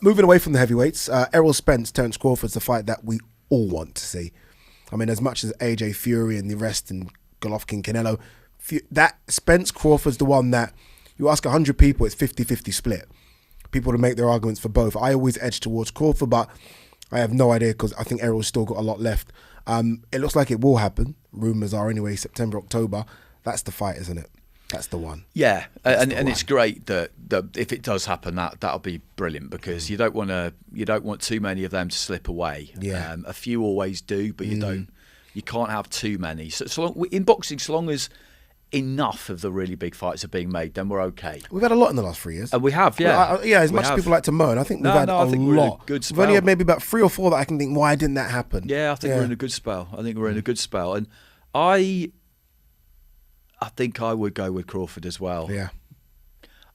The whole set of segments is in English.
Moving away from the heavyweights, Errol Spence, Terence Crawford's the fight that we all want to see. I mean, as much as AJ Fury and the rest and Golovkin, Canelo, that Spence Crawford's the one that you ask 100 people, it's 50-50 split. People to make their arguments for both. I always edge towards Crawford, but I have no idea because I think Errol's still got a lot left. It looks like it will happen. Rumours are anyway, September, October. That's the fight, isn't it? That's the one. Yeah, and it's great that if it does happen, that'll be brilliant because you don't want too many of them to slip away. Yeah, a few always do, but you can't have too many. So long, in boxing, so long as enough of the really big fights are being made, then we're okay. We've had a lot in the last 3 years. And we have, yeah. As much as people like to moan, I think we've had a think we're lot. in a good spell. We've only had maybe about 3 or 4 that I can think, why didn't that happen? Yeah, I think we're in a good spell. And I think I would go with Crawford as well. Yeah.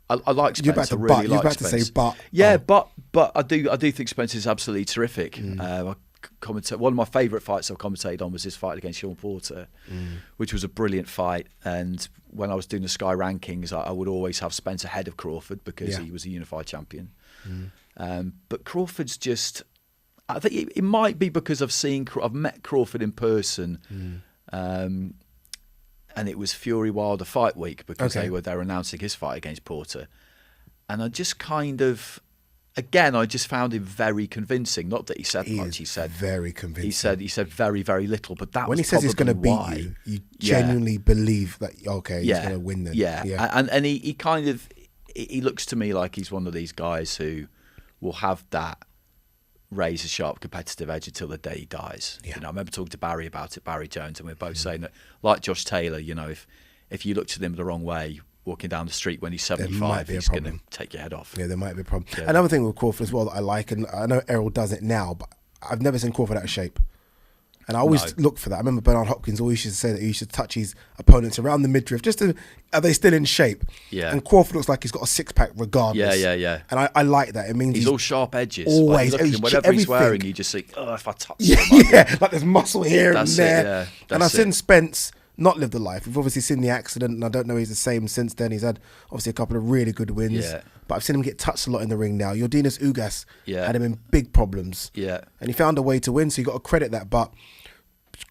I like Spence. You're about to I really You're like about Spence. to say but. Yeah, but I do think Spence is absolutely terrific. One of my favourite fights I've commentated on was his fight against Sean Porter, which was a brilliant fight. And when I was doing the Sky rankings, I would always have Spence ahead of Crawford because he was a unified champion. But Crawford's just, I think it might be because I've met Crawford in person, and it was Fury Wilder fight week because they were announcing his fight against Porter, and I just kind of. Again, I just found him very convincing. Not that he said much. He said very convincing. He said very, very little. But that when was he says he's going to beat you genuinely believe that. Okay, he's going to win. Then and he kind of he looks to me like he's one of these guys who will have that razor sharp competitive edge until the day he dies. Yeah. I remember talking to Barry about it, Barry Jones, and we were both saying that, like Josh Taylor, if you looked at him the wrong way. Walking down the street when he's 75, he's going to take your head off. Yeah, there might be a problem. Yeah. Another thing with Crawford as well that I like, and I know Errol does it now, but I've never seen Crawford out of shape. And I always look for that. I remember Bernard Hopkins always used to say that he should touch his opponents around the midriff, just to, are they still in shape? Yeah. And Crawford looks like he's got a six-pack regardless. Yeah. And I like that. It means he's all sharp edges. Always. Whatever he's wearing, you just think, if I touch like there's muscle here and there. And I've seen Spence not lived the life. We've obviously seen the accident, and I don't know he's the same since then. He's had obviously a couple of really good wins, but I've seen him get touched a lot in the ring now. Yordenis Ugas had him in big problems, and he found a way to win, so you got to credit that. But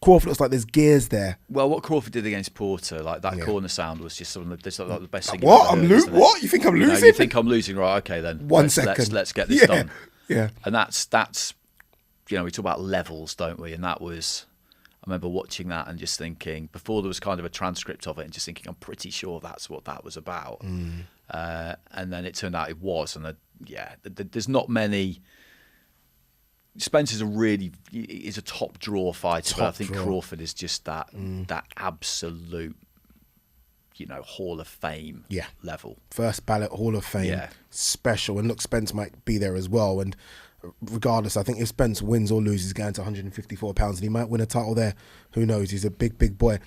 Crawford looks like there's gears there. Well, what Crawford did against Porter, like that corner sound, was just some of the best thing. What? What? You think I'm losing? You think I'm losing? Right? Okay, then. One second. Let's get this done. Yeah. And that's we talk about levels, don't we? And that was. I remember watching that and just thinking, before there was kind of a transcript of it, and just thinking, I'm pretty sure that's what that was about. And then it turned out it was. And there's not many. Spencer's is a top draw fighter, but I think Crawford is just that absolute, Hall of Fame level. First ballot Hall of Fame, special. And look, Spence might be there as well. And regardless, I think if Spence wins or loses, he's going to 154 pounds, and he might win a title there. Who knows? He's a big, big boy.